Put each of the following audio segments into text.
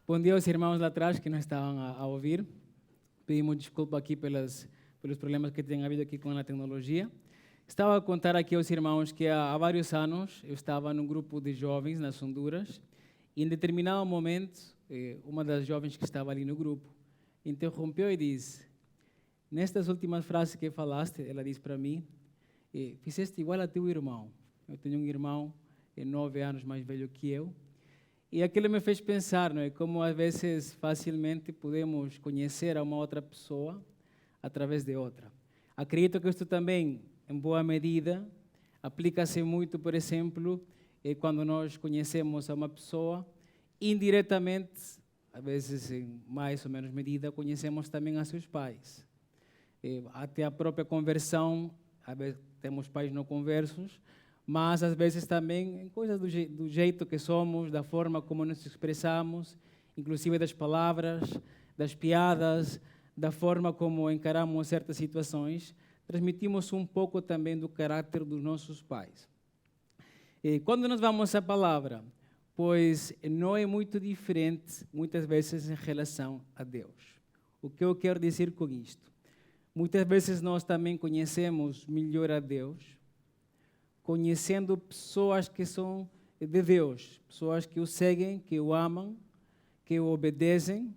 Bom dia aos irmãos lá atrás que não estavam a ouvir. Pedimos desculpa aqui pelos problemas que tem havido aqui com a tecnologia. Estava a contar aqui aos irmãos que há vários anos eu estava num grupo de jovens nas Honduras e em determinado momento uma das jovens que estava ali no grupo interrompeu e disse: nestas últimas frases que falaste, ela disse para mim, fizeste igual a teu irmão. Eu tenho um irmão 9 anos mais velho que eu. E aquilo me fez pensar, não é? Como às vezes facilmente podemos conhecer uma outra pessoa através de outra. Acredito que isto também, em boa medida, aplica-se muito, por exemplo, quando nós conhecemos uma pessoa, indiretamente, às vezes em mais ou menos medida, conhecemos também a seus pais. Até a própria conversão, às vezes temos pais não conversos, mas às vezes também em coisas do jeito que somos, da forma como nos expressamos, inclusive das palavras, das piadas, da forma como encaramos certas situações, transmitimos um pouco também do caráter dos nossos pais. E quando nós vamos à palavra, pois não é muito diferente, muitas vezes, em relação a Deus. O que eu quero dizer com isto? Muitas vezes nós também conhecemos melhor a Deus, conhecendo pessoas que são de Deus, pessoas que o seguem, que o amam, que o obedecem.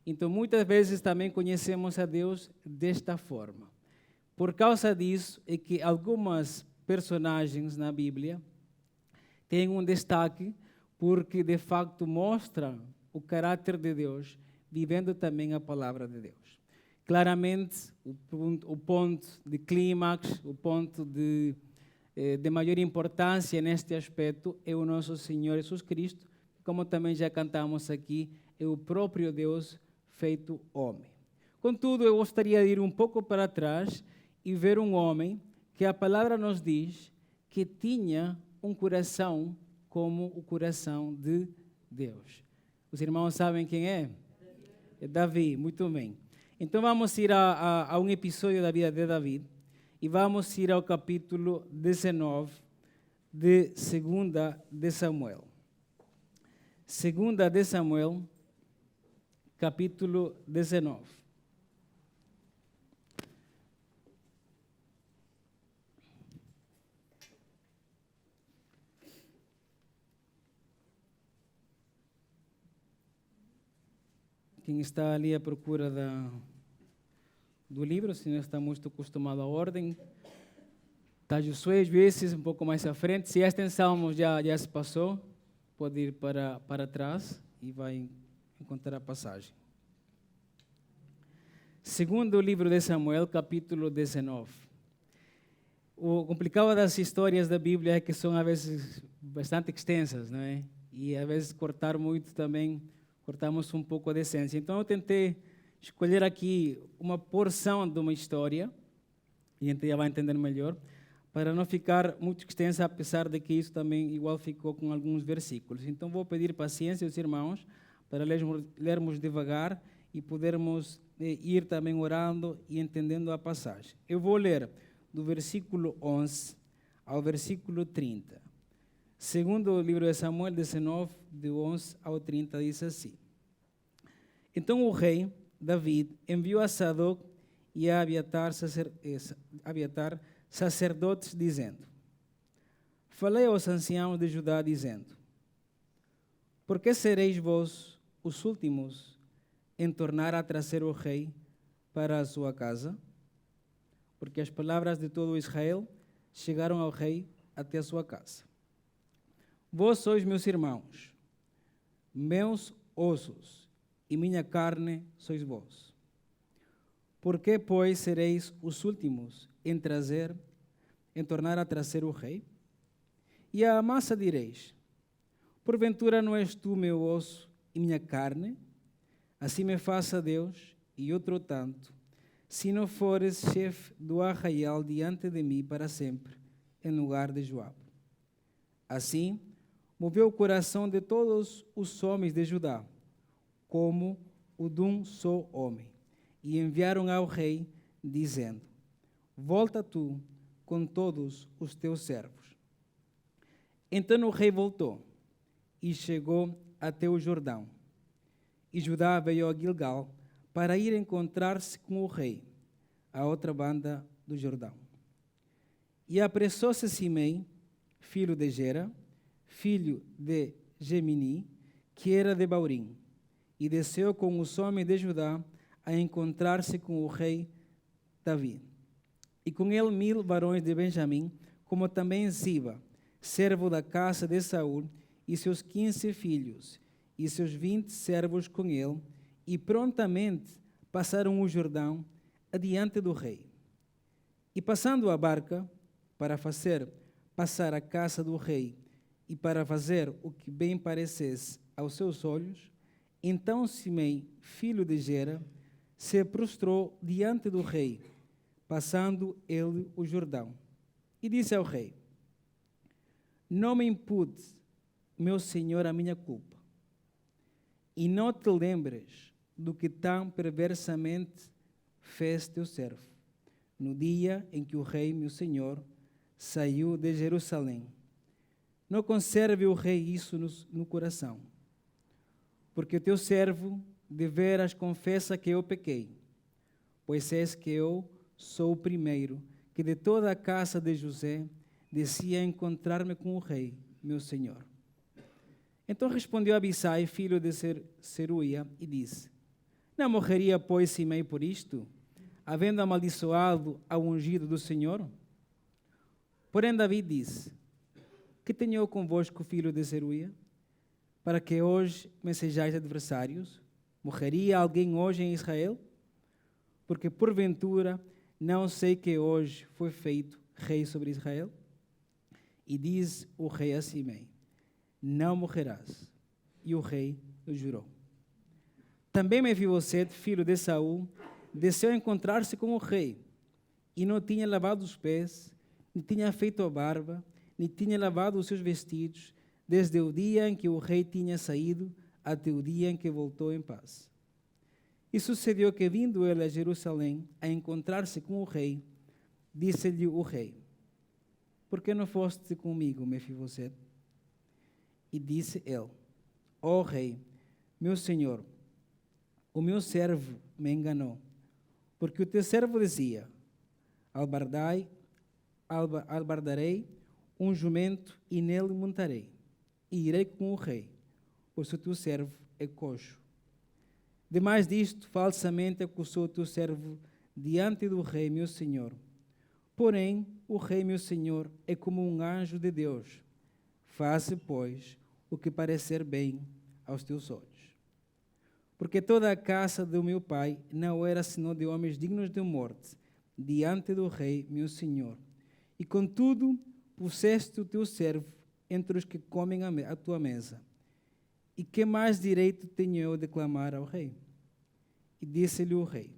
Então, muitas vezes também conhecemos a Deus desta forma. Por causa disso, é que algumas personagens na Bíblia têm um destaque, porque de facto mostram o caráter de Deus, vivendo também a palavra de Deus. Claramente, o ponto de clímax, o ponto de maior importância neste aspecto é o nosso Senhor Jesus Cristo, como também já cantamos aqui, é o próprio Deus feito homem. Contudo, eu gostaria de ir um pouco para trás e ver um homem que a palavra nos diz que tinha um coração como o coração de Deus. Os irmãos sabem quem é? É Davi, muito bem. Então vamos ir a um episódio da vida de Davi. E vamos ir ao capítulo 19 de 2 de Samuel. 2 de Samuel, capítulo 19. Quem está ali à procura do livro, se não está muito acostumado à ordem, está Josué, Juízes, um pouco mais à frente. Se esta extensão já se passou, pode ir para trás e vai encontrar a passagem. Segundo livro de Samuel, capítulo 19. O complicado das histórias da Bíblia é que são, às vezes, bastante extensas, não é? E, às vezes, cortar muito também, cortamos um pouco a essência. Então, eu tentei escolher aqui uma porção de uma história, e a gente já vai entender melhor, para não ficar muito extensa, apesar de que isso também igual ficou com alguns versículos. Então vou pedir paciência aos irmãos para lermos devagar e podermos ir também orando e entendendo a passagem. Eu vou ler do versículo 11 ao versículo 30. Segundo o livro de Samuel 19, de 11 ao 30, diz assim: Então o rei David enviou a Sadoc e a Abiatar, sacerdotes, dizendo: Falei aos anciãos de Judá, dizendo: Por que sereis vós os últimos em tornar a trazer o rei para a sua casa? Porque as palavras de todo Israel chegaram ao rei até a sua casa. Vós sois meus irmãos, meus ossos, e minha carne sois vós. Por que, pois, sereis os últimos em tornar a trazer o rei? E à massa direis: Porventura não és tu meu osso e minha carne? Assim me faça Deus, e outro tanto, se não fores chefe do arraial diante de mim para sempre, em lugar de Joabe. Assim, moveu o coração de todos os homens de Judá, como o de um só homem, e enviaram ao rei, dizendo: Volta tu com todos os teus servos. Então o rei voltou e chegou até o Jordão, e Judá veio a Gilgal para ir encontrar-se com o rei, à outra banda do Jordão. E apressou-se Simei, filho de Gera, filho de Gemini, que era de Baurim, e desceu com os homens de Judá a encontrar-se com o rei Davi. E com ele 1000 varões de Benjamim, como também Ziba, servo da casa de Saul, e seus 15 filhos, e seus 20 servos com ele, e prontamente passaram o Jordão adiante do rei. E passando a barca, para fazer passar a casa do rei, e para fazer o que bem parecesse aos seus olhos, então Simei, filho de Gera, se prostrou diante do rei, passando ele o Jordão. E disse ao rei: não me impute, meu senhor, a minha culpa, e não te lembres do que tão perversamente fez teu servo, no dia em que o rei, meu senhor, saiu de Jerusalém. Não conserve o rei isso no coração, porque o teu servo de veras confessa que eu pequei, pois és que eu sou o primeiro que de toda a casa de José descia a encontrar-me com o rei, meu senhor. Então respondeu Abissai, filho de Seruia, e disse: não morreria, pois, Simei por isto, havendo amaldiçoado ao ungido do Senhor? Porém Davi disse: que tenho eu convosco, filho de Seruia, para que hoje me sejais adversários? Morreria alguém hoje em Israel? Porque porventura não sei que hoje foi feito rei sobre Israel? E diz o rei a Simei: não morrerás. E o rei o jurou. Também Mefibosete, filho de Saul, desceu a encontrar-se com o rei, e não tinha lavado os pés, nem tinha feito a barba, nem tinha lavado os seus vestidos, desde o dia em que o rei tinha saído até o dia em que voltou em paz. E sucedeu que, vindo ele a Jerusalém a encontrar-se com o rei, disse-lhe o rei: por que não foste comigo, Mefibosete? E disse ele: ó rei, meu senhor, o meu servo me enganou, porque o teu servo dizia: albardarei um jumento e nele montarei, e irei com o rei, pois o teu servo é coxo. Demais disto, falsamente acusou o teu servo diante do rei, meu senhor. Porém, o rei, meu senhor, é como um anjo de Deus. Faze, pois, o que parecer bem aos teus olhos. Porque toda a casa do meu pai não era senão de homens dignos de morte, diante do rei, meu senhor. E contudo, puseste o teu servo entre os que comem a tua mesa. E que mais direito tenho eu de clamar ao rei? E disse-lhe o rei: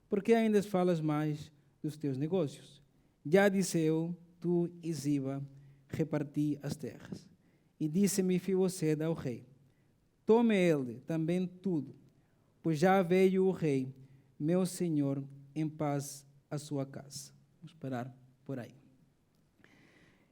por que ainda falas mais dos teus negócios? Já disse eu, tu e Ziba, reparti as terras. E disse Mefibosete ao rei: tome ele também tudo, pois já veio o rei, meu senhor, em paz à sua casa. Vamos parar por aí.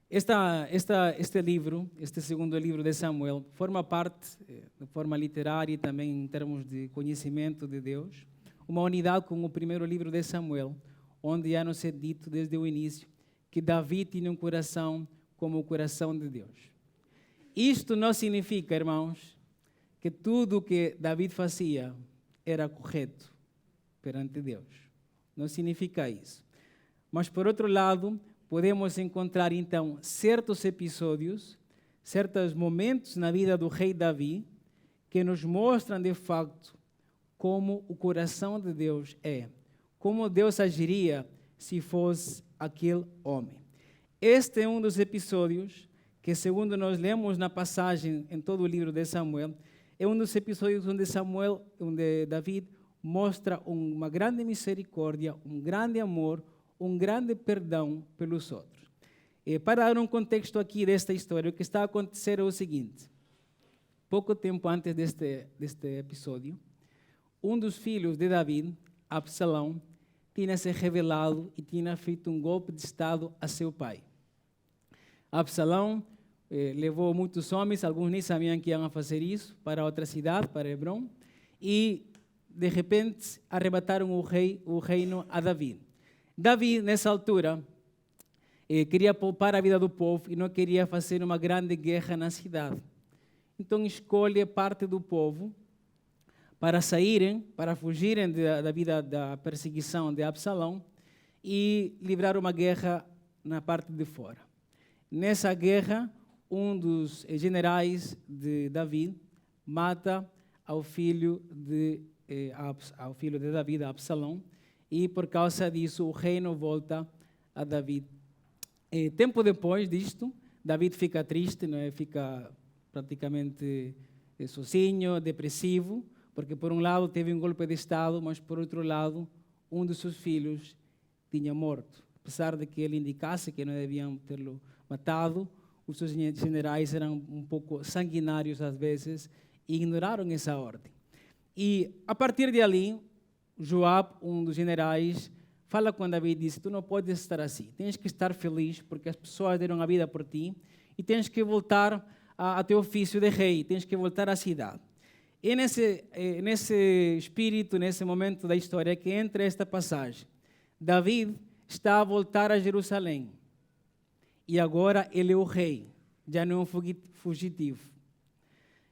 Este livro, este segundo livro de Samuel, forma parte, de forma literária e também em termos de conhecimento de Deus, uma unidade com o primeiro livro de Samuel, onde já nos é dito desde o início que Davi tinha um coração como o coração de Deus. Isto não significa, irmãos, que tudo o que Davi fazia era correto perante Deus. Não significa isso. Mas, por outro lado, podemos encontrar, então, certos episódios, certos momentos na vida do rei Davi, que nos mostram, de facto, como o coração de Deus é, como Deus agiria se fosse aquele homem. Este é um dos episódios que, segundo nós lemos na passagem em todo o livro de Samuel, é um dos episódios onde Davi mostra uma grande misericórdia, um grande amor, um grande perdão pelos outros. E para dar um contexto aqui desta história, o que está a acontecer é o seguinte: pouco tempo antes deste episódio, um dos filhos de Davi, Absalão, tinha se rebelado e tinha feito um golpe de estado a seu pai. Absalão levou muitos homens, alguns nem sabiam que iam fazer isso, para outra cidade, para Hebrom, e, de repente, arrebataram o reino a Davi. Davi, nessa altura, queria poupar a vida do povo e não queria fazer uma grande guerra na cidade. Então, escolhe parte do povo para saírem, para fugirem da vida da perseguição de Absalão e livrar uma guerra na parte de fora. Nessa guerra, um dos generais de Davi mata ao filho de Davi, Absalão, e por causa disso o reino volta a Davi. Tempo depois disto, Davi fica triste, não é? Fica praticamente sozinho, depressivo, porque por um lado teve um golpe de Estado, mas por outro lado um dos seus filhos tinha morto. Apesar de que ele indicasse que não deviam tê-lo matado, os seus generais eram um pouco sanguinários às vezes e ignoraram essa ordem. E a partir de ali, Joab, um dos generais, fala com Davi e diz: tu não podes estar assim, tens que estar feliz porque as pessoas deram a vida por ti e tens que voltar a teu ofício de rei, tens que voltar à cidade. E nesse espírito, nesse momento da história que entra esta passagem, Davi está a voltar a Jerusalém e agora ele é o rei, já não é um fugitivo.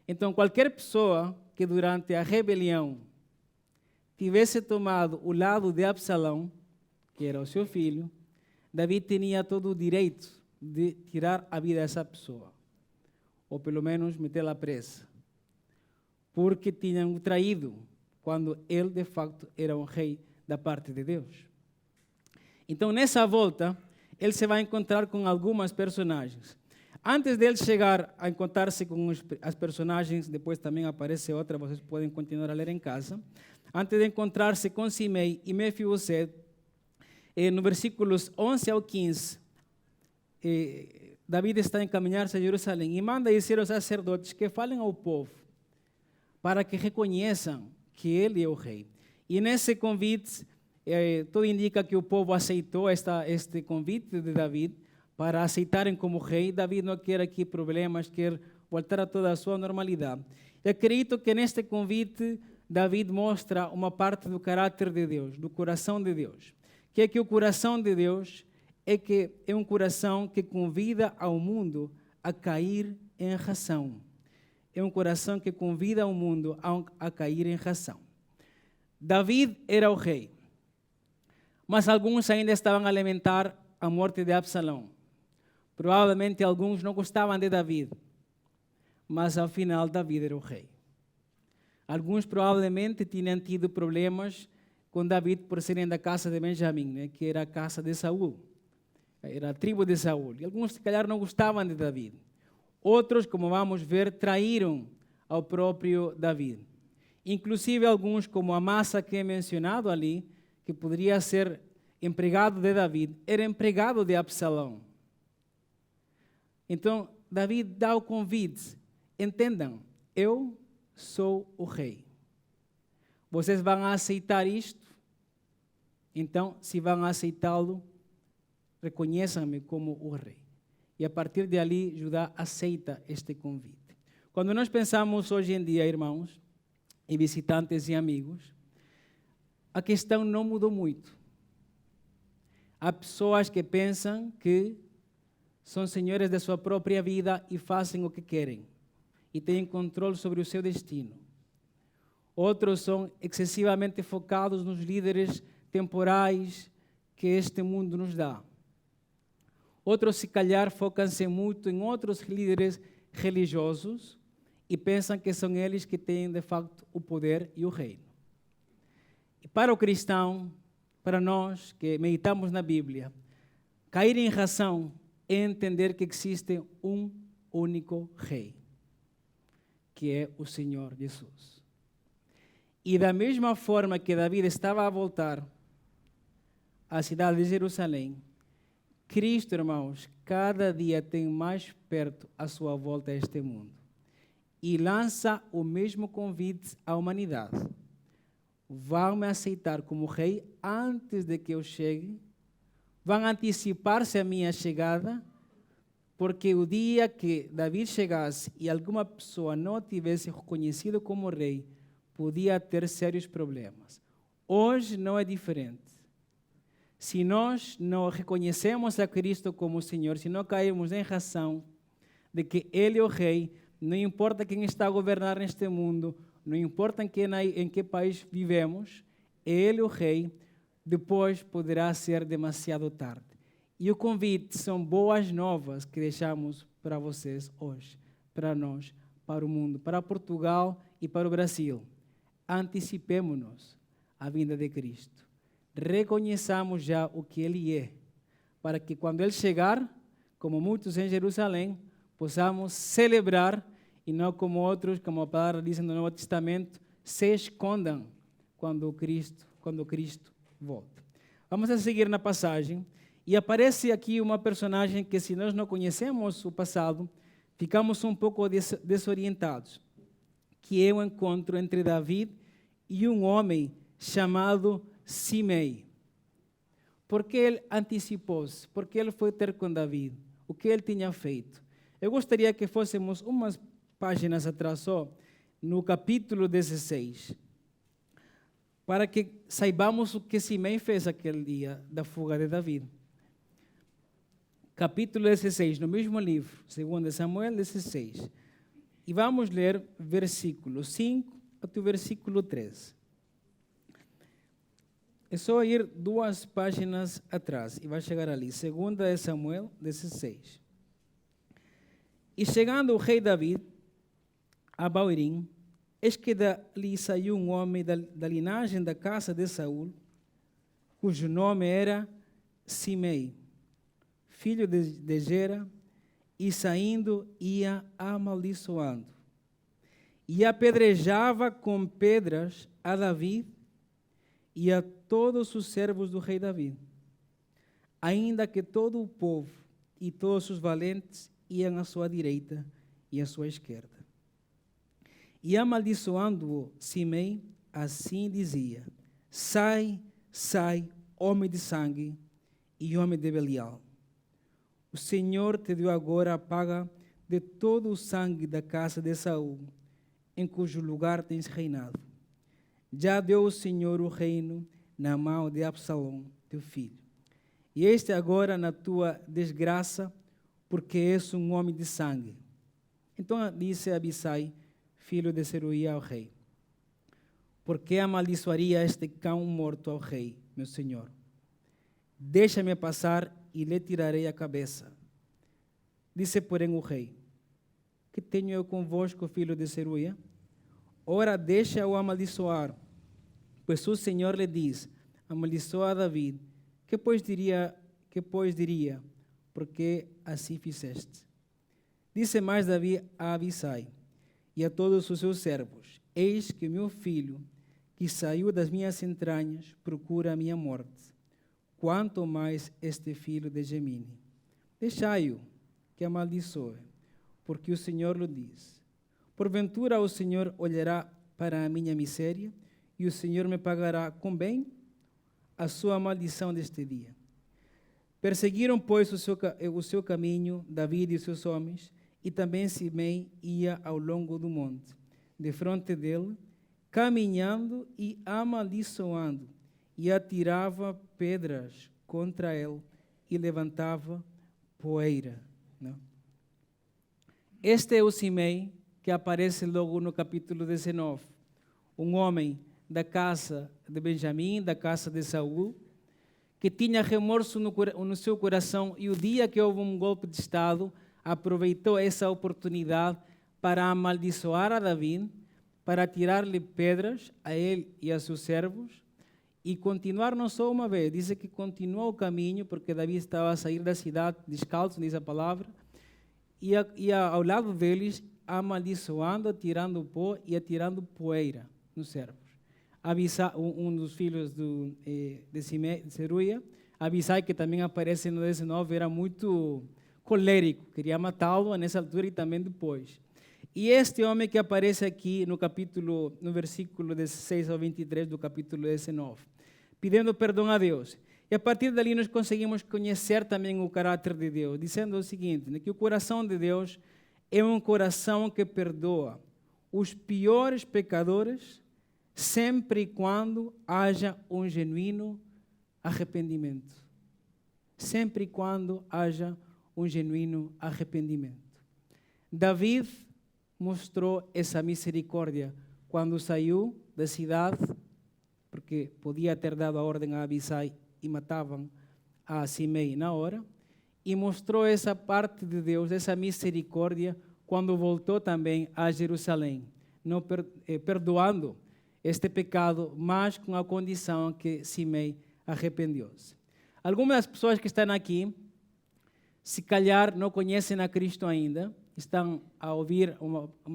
Então, qualquer pessoa que durante a rebelião tivesse tomado o lado de Absalão, que era o seu filho, Davi tinha todo o direito de tirar a vida dessa pessoa, ou pelo menos metê-la presa, porque tinham o traído, quando ele de facto era um rei da parte de Deus. Então, nessa volta, ele se vai encontrar com algumas personagens. Antes dele chegar a encontrar-se com as personagens, depois também aparece outra, vocês podem continuar a ler em casa. Antes de encontrar-se com Simei e Mefibosete, no versículos 11 ao 15, Davi está a encaminhar-se a Jerusalém e manda dizer aos sacerdotes que falem ao povo para que reconheçam que ele é o rei. E nesse convite, tudo indica que o povo aceitou este convite de Davi para aceitarem como rei. Davi não quer aqui problemas, quer voltar a toda a sua normalidade. Eu acredito que neste convite, Davi mostra uma parte do caráter de Deus, do coração de Deus. Que é que o coração de Deus é um coração que convida ao mundo a cair em ração. É um coração que convida ao mundo a cair em ração. Davi era o rei, mas alguns ainda estavam a lamentar a morte de Absalão. Provavelmente alguns não gostavam de Davi, mas ao final Davi era o rei. Alguns provavelmente tinham tido problemas com Davi por serem da casa de Benjamim, né, que era a casa de Saul, era a tribo de Saul. E alguns, se calhar, não gostavam de Davi. Outros, como vamos ver, traíram ao próprio Davi. Inclusive alguns, como Amasa, que é mencionado ali, que poderia ser empregado de Davi, era empregado de Absalão. Então, Davi dá o convite. Entendam, eu sou o rei. Vocês vão aceitar isto? Então, se vão aceitá-lo, reconheçam-me como o rei. E a partir de ali, Judá aceita este convite. Quando nós pensamos hoje em dia, irmãos, e visitantes e amigos, a questão não mudou muito. Há pessoas que pensam que são senhores da sua própria vida e fazem o que querem e têm controle sobre o seu destino. Outros são excessivamente focados nos líderes temporais que este mundo nos dá. Outros, se calhar, focam-se muito em outros líderes religiosos e pensam que são eles que têm, de facto, o poder e o reino. E para o cristão, para nós que meditamos na Bíblia, cair em razão é entender que existe um único rei, que é o Senhor Jesus. E da mesma forma que Davi estava a voltar à cidade de Jerusalém, Cristo, irmãos, cada dia tem mais perto a sua volta a este mundo e lança o mesmo convite à humanidade. Vão me aceitar como rei antes de que eu chegue? Vão antecipar-se à minha chegada? Porque o dia que Davi chegasse e alguma pessoa não o tivesse reconhecido como rei, podia ter sérios problemas. Hoje não é diferente. Se nós não reconhecemos a Cristo como Senhor, se não caímos em razão de que Ele é o Rei, não importa quem está a governar neste mundo, não importa em que país vivemos, Ele é o Rei, depois poderá ser demasiado tarde. E o convite são boas novas que deixamos para vocês hoje, para nós, para o mundo, para Portugal e para o Brasil. Antecipemo-nos à vinda de Cristo. Reconheçamos já o que Ele é, para que quando Ele chegar, como muitos em Jerusalém, possamos celebrar e não como outros, como a palavra diz no Novo Testamento, se escondam quando Cristo volta. Vamos a seguir na passagem e aparece aqui uma personagem que, se nós não conhecemos o passado, ficamos um pouco desorientados, que é o encontro entre Davi e um homem chamado Simei. Por que ele antecipou-se? Por que ele foi ter com Davi? O que ele tinha feito? Eu gostaria que fôssemos umas páginas atrás só, no capítulo 16, para que saibamos o que Simei fez aquele dia da fuga de Davi. Capítulo 16, no mesmo livro, 2 Samuel 16. E vamos ler versículo 5 até o versículo 13. É só ir 2 páginas atrás e vai chegar ali. 2 Samuel 16. E chegando o rei Davi a Baurim, eis que dali saiu um homem da linhagem da casa de Saul, cujo nome era Simei, filho de Gera, e saindo ia amaldiçoando. E apedrejava com pedras a Davi e a todos os servos do rei Davi, ainda que todo o povo e todos os valentes iam à sua direita e à sua esquerda. E amaldiçoando-o, Simei assim dizia: sai, sai, homem de sangue e homem de Belial. O Senhor te deu agora a paga de todo o sangue da casa de Saul, em cujo lugar tens reinado. Já deu o Senhor o reino na mão de Absalom, teu filho. E este agora na tua desgraça, porque és um homem de sangue. Então disse Abisai, filho de Zeruia, ao rei: por que amaldiçoaria este cão morto ao rei, meu senhor? Deixa-me passar e lhe tirarei a cabeça. Disse, porém, o rei: que tenho eu convosco, filho de Zeruia? Ora, deixa-o amaldiçoar. Pois o Senhor lhe diz: amaldiçoa a Davi. Que pois diria? Porque assim fizeste. Disse mais Davi a Abisai e a todos os seus servos: eis que meu filho, que saiu das minhas entranhas, procura a minha morte. Quanto mais este filho de Gemini. Deixai-o que amaldiçoe, porque o Senhor lhe diz: porventura o Senhor olhará para a minha miséria, e o Senhor me pagará com bem a sua maldição deste dia. Perseguiram, pois, o seu caminho, Davi e os seus homens, e também Simei ia ao longo do monte, defronte dele, caminhando e amaldiçoando, e atirava pedras contra ele e levantava poeira. Não? Este é o Simei que aparece logo no capítulo 19, um homem da casa de Benjamim, da casa de Saul, que tinha remorso no seu coração, e o dia que houve um golpe de Estado, aproveitou essa oportunidade para amaldiçoar a Davi, para tirar-lhe pedras a ele e a seus servos, e continuar não só uma vez, diz que continuou o caminho, porque Davi estava a sair da cidade descalço, diz a palavra, e ao lado deles, amaldiçoando, atirando pó e atirando poeira nos servos. Um dos filhos de Zeruia, Abisai, que também aparece no 19, era muito colérico, queria matá-lo nessa altura e também depois. E este homem que aparece aqui no versículo 16 ao 23 do capítulo 19, pedindo perdão a Deus. E a partir dali nós conseguimos conhecer também o caráter de Deus, dizendo o seguinte, que o coração de Deus é um coração que perdoa os piores pecadores sempre e quando haja um genuíno arrependimento. Sempre e quando haja um genuíno arrependimento. David mostrou essa misericórdia quando saiu da cidade, porque podia ter dado a ordem a Abisai e matavam a Simei na hora, e mostrou essa parte de Deus, essa misericórdia, quando voltou também a Jerusalém, não perdoando este pecado, mas com a condição que Simei arrependeu-se. Algumas das pessoas que estão aqui, se calhar não conhecem a Cristo ainda, estão a ouvir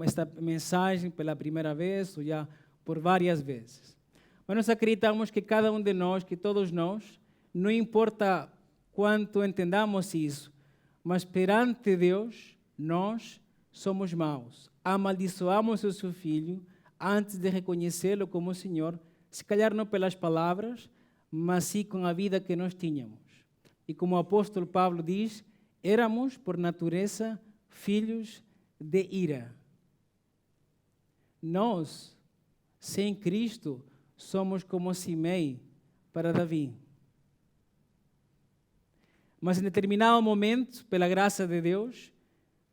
esta mensagem pela primeira vez ou já por várias vezes. Mas nós acreditamos que cada um de nós, que todos nós, não importa quanto entendamos isso, mas perante Deus, nós somos maus. Amaldiçoamos o seu Filho antes de reconhecê-lo como Senhor, se calhar não pelas palavras, mas sim com a vida que nós tínhamos. E como o apóstolo Paulo diz, éramos, por natureza, filhos de ira. Nós, sem Cristo, somos como Simei para Davi. Mas em determinado momento, pela graça de Deus,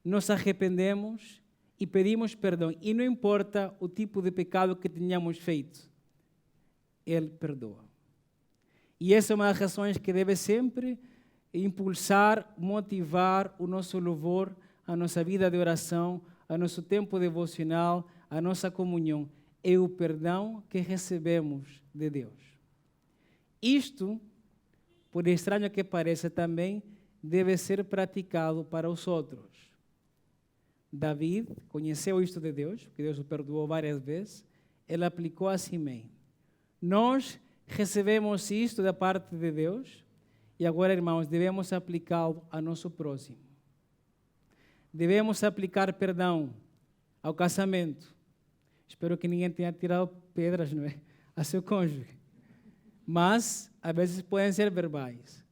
nos arrependemos e pedimos perdão. E não importa o tipo de pecado que tenhamos feito, Ele perdoa. E essa é uma das razões que deve sempre impulsar, motivar o nosso louvor, a nossa vida de oração, a nosso tempo devocional, a nossa comunhão. É o perdão que recebemos de Deus. Isto, por estranho que pareça, também deve ser praticado para os outros. David conheceu isto de Deus, porque Deus o perdoou várias vezes, ele aplicou a Simei. Nós recebemos isto da parte de Deus e agora, irmãos, devemos aplicá-lo ao nosso próximo. Devemos aplicar perdão ao casamento. Espero que ninguém tenha tirado pedras, não é? A seu cônjuge. Mas, às vezes, podem ser verbais.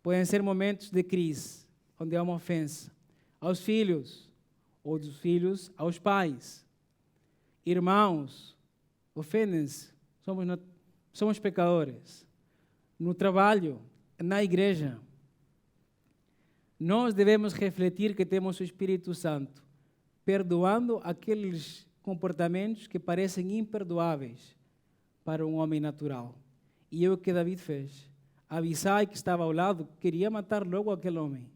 Podem ser momentos de crise, onde há uma ofensa. Aos filhos, ou dos filhos aos pais. Irmãos, ofendem-se. Somos pecadores. No trabalho, na igreja. Nós devemos refletir que temos o Espírito Santo, perdoando aqueles comportamentos que parecem imperdoáveis para um homem natural. E é o que David fez. Abisai, que estava ao lado, queria matar logo aquele homem,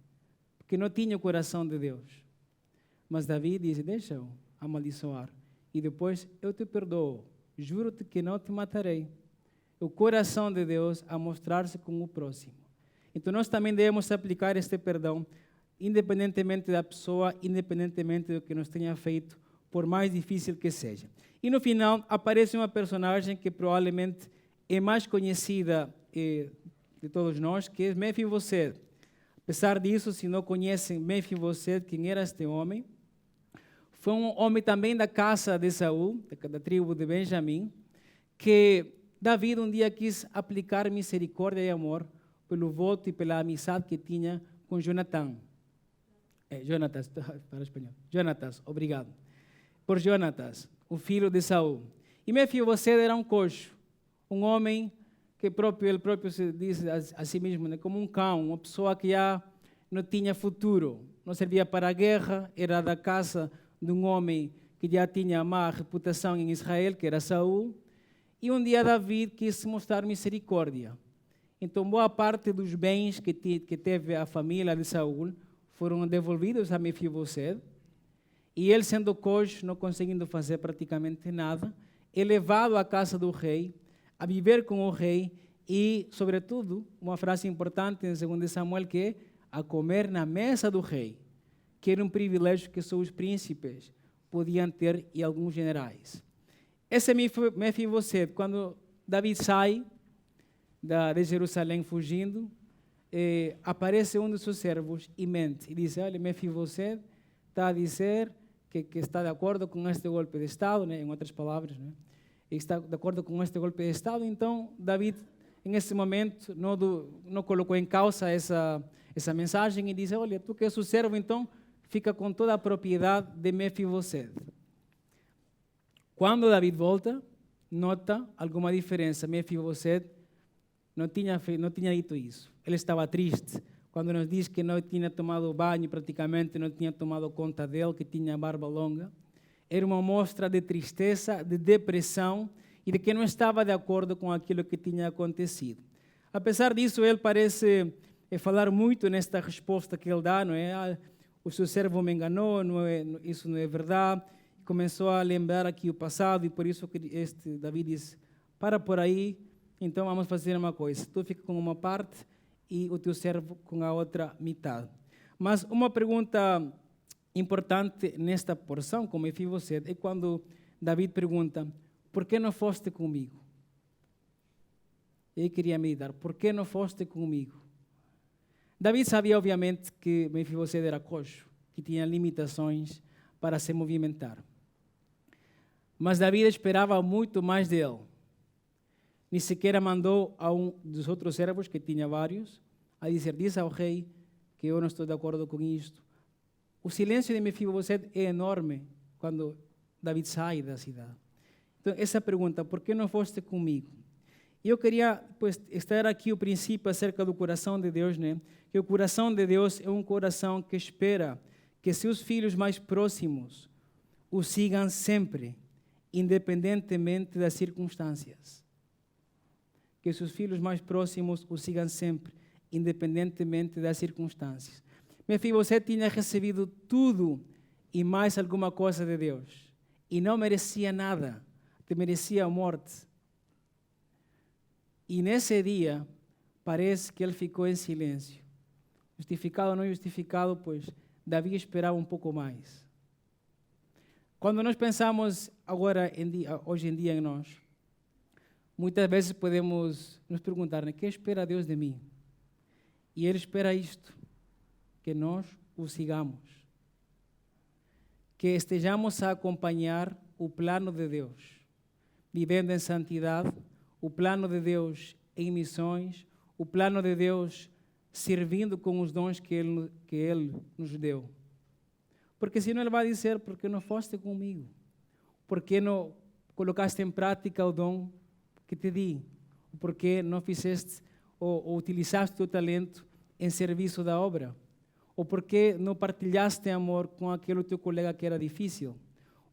porque não tinha o coração de Deus. Mas David disse, deixa-o amaldiçoar. E depois, eu te perdoo, juro-te que não te matarei. O coração de Deus a mostrar-se com o próximo. Então, nós também devemos aplicar este perdão, independentemente da pessoa, independentemente do que nos tenha feito, por mais difícil que seja. E no final, aparece uma personagem que provavelmente é mais conhecida de todos nós, que é Mefibosete. Apesar disso, se não conhecem Mefibosete, quem era este homem? Foi um homem também da casa de Saul, da tribo de Benjamim, que David um dia quis aplicar misericórdia e amor pelo voto e pela amizade que tinha com Jonatã. Jonatas, para o espanhol. Jonatas, obrigado. Por Jonatas, o filho de Saul. E Mefibosete era um coxo, um homem que ele próprio se diz a si mesmo, né, como um cão, uma pessoa que já não tinha futuro, não servia para a guerra, era da casa de um homem que já tinha má reputação em Israel, que era Saul. E um dia David quis mostrar misericórdia. Então, boa parte dos bens que teve a família de Saul foram devolvidos a Mefibosete. E ele, sendo coxo, não conseguindo fazer praticamente nada, é levado à casa do rei, a viver com o rei e, sobretudo, uma frase importante em 2 Samuel, que é a comer na mesa do rei, que era um privilégio que só os príncipes podiam ter e alguns generais. Esse Mefibosete, quando David sai de Jerusalém fugindo, aparece um dos seus servos e mente. E diz, olha, Mefibosete está a dizer que está de acordo com este golpe de Estado, né, em outras palavras, né, está de acordo com este golpe de Estado. Então, David, nesse momento, não colocou em causa essa mensagem e disse, olha, tu que és o servo, então, fica com toda a propriedade de Mefibosete. Quando David volta, nota alguma diferença. Mefibosete não tinha dito isso. Ele estava triste. Quando nos diz que não tinha tomado banho, praticamente não tinha tomado conta dele, que tinha barba longa, era uma mostra de tristeza, de depressão e de que não estava de acordo com aquilo que tinha acontecido. Apesar disso, ele parece falar muito nesta resposta que ele dá, não é? O seu servo me enganou, isso não é verdade. Começou a lembrar aqui o passado e por isso que Davi disse, para por aí, então vamos fazer uma coisa. Tu fica com uma parte e o teu servo com a outra metade. Mas uma pergunta importante nesta porção, como Mefibosete, é quando Davi pergunta, por que não foste comigo? Eu queria meditar, por que não foste comigo? Davi sabia, obviamente, que Mefibosete era coxo, que tinha limitações para se movimentar. Mas Davi esperava muito mais dele. Nem sequer mandou a um dos outros servos, que tinha vários, a dizer, diz ao rei que eu não estou de acordo com isto. O silêncio de Mefibosete é enorme quando Davi sai da cidade. Então, essa pergunta, por que não foste comigo? Eu queria estar aqui o princípio acerca do coração de Deus, né? Que o coração de Deus é um coração que espera que seus filhos mais próximos o sigam sempre, independentemente das circunstâncias. Que seus filhos mais próximos o sigam sempre, independentemente das circunstâncias. Mefibosete tinha recebido tudo e mais alguma coisa de Deus. E não merecia nada, merecia a morte. E nesse dia, parece que ele ficou em silêncio. Justificado ou não justificado, pois Davi esperava um pouco mais. Quando nós pensamos hoje em dia em nós, muitas vezes podemos nos perguntar, né, o que espera Deus de mim? E Ele espera isto, que nós o sigamos. Que estejamos a acompanhar o plano de Deus, vivendo em santidade, o plano de Deus em missões, o plano de Deus servindo com os dons que Ele nos deu. Porque senão Ele vai dizer, por que não foste comigo? Por que não colocaste em prática o dom que te di? Por que não fizeste ou utilizaste o teu talento em serviço da obra? Ou por que não partilhaste amor com aquele teu colega que era difícil?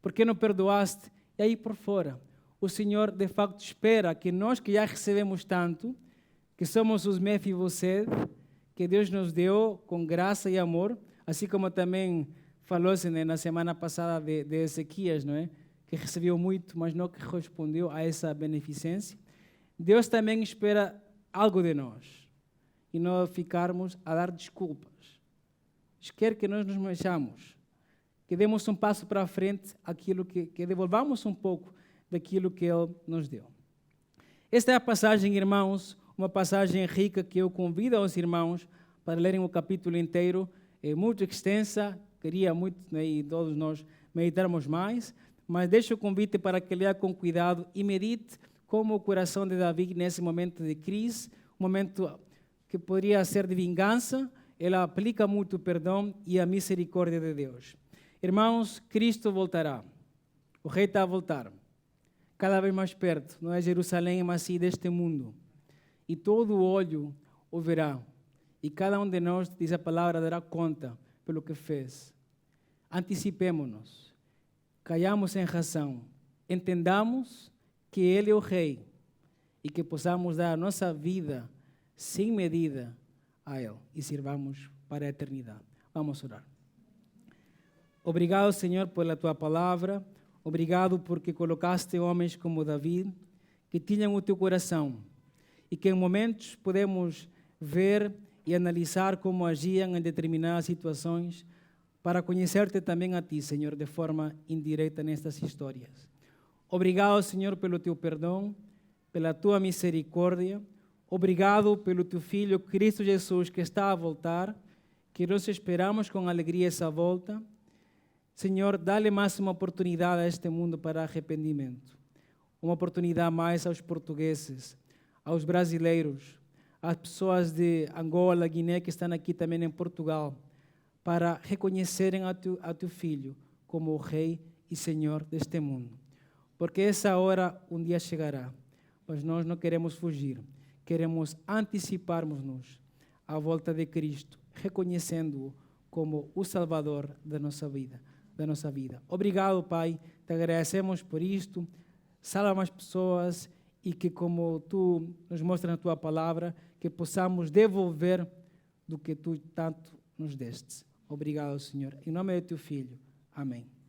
Por que não perdoaste? E aí por fora, o Senhor de facto espera que nós que já recebemos tanto, que somos os Mefibosete, que Deus nos deu com graça e amor, assim como também falou-se, né, na semana passada de Ezequias, não é? Que recebeu muito, mas não correspondeu a essa beneficência. Deus também espera algo de nós e não ficarmos a dar desculpas. Quer que nós nos mexamos, que demos um passo para a frente, aquilo que devolvamos um pouco daquilo que Ele nos deu. Esta é a passagem, irmãos, uma passagem rica que eu convido aos irmãos para lerem o capítulo inteiro. É muito extensa, queria muito, né, e todos nós meditarmos mais, mas deixo o convite para que leia com cuidado e medite como o coração de Davi nesse momento de crise, um momento que poderia ser de vingança, ele aplica muito o perdão e a misericórdia de Deus. Irmãos, Cristo voltará. O Rei está a voltar. Cada vez mais perto. Não é Jerusalém, mas sim deste mundo. E todo olho o verá. E cada um de nós, diz a palavra, dará conta pelo que fez. Antecipemo-nos. Caiamos em razão. Entendamos que Ele é o Rei. E que possamos dar a nossa vida sem medida a Ele e sirvamos para a eternidade. Vamos orar. Obrigado, Senhor, pela Tua palavra. Obrigado porque colocaste homens como Davi, que tinham o Teu coração e que em momentos podemos ver e analisar como agiam em determinadas situações para conhecer-te também a Ti, Senhor, de forma indireta nestas histórias. Obrigado, Senhor, pelo Teu perdão, pela Tua misericórdia. Obrigado pelo Teu Filho, Cristo Jesus, que está a voltar, que nós esperamos com alegria essa volta. Senhor, dá-lhe mais uma oportunidade a este mundo para arrependimento. Uma oportunidade mais aos portugueses, aos brasileiros, às pessoas de Angola, Guiné, que estão aqui também em Portugal, para reconhecerem a Teu Filho como o Rei e Senhor deste mundo. porque essa hora um dia chegará. Mas nós não queremos fugir, queremos anteciparmos-nos à volta de Cristo, reconhecendo-o como o Salvador da nossa vida. Obrigado, Pai, te agradecemos por isto. Salva mais pessoas e que, como tu nos mostras na tua palavra, que possamos devolver do que tu tanto nos deste. Obrigado, Senhor. Em nome do teu Filho. Amém.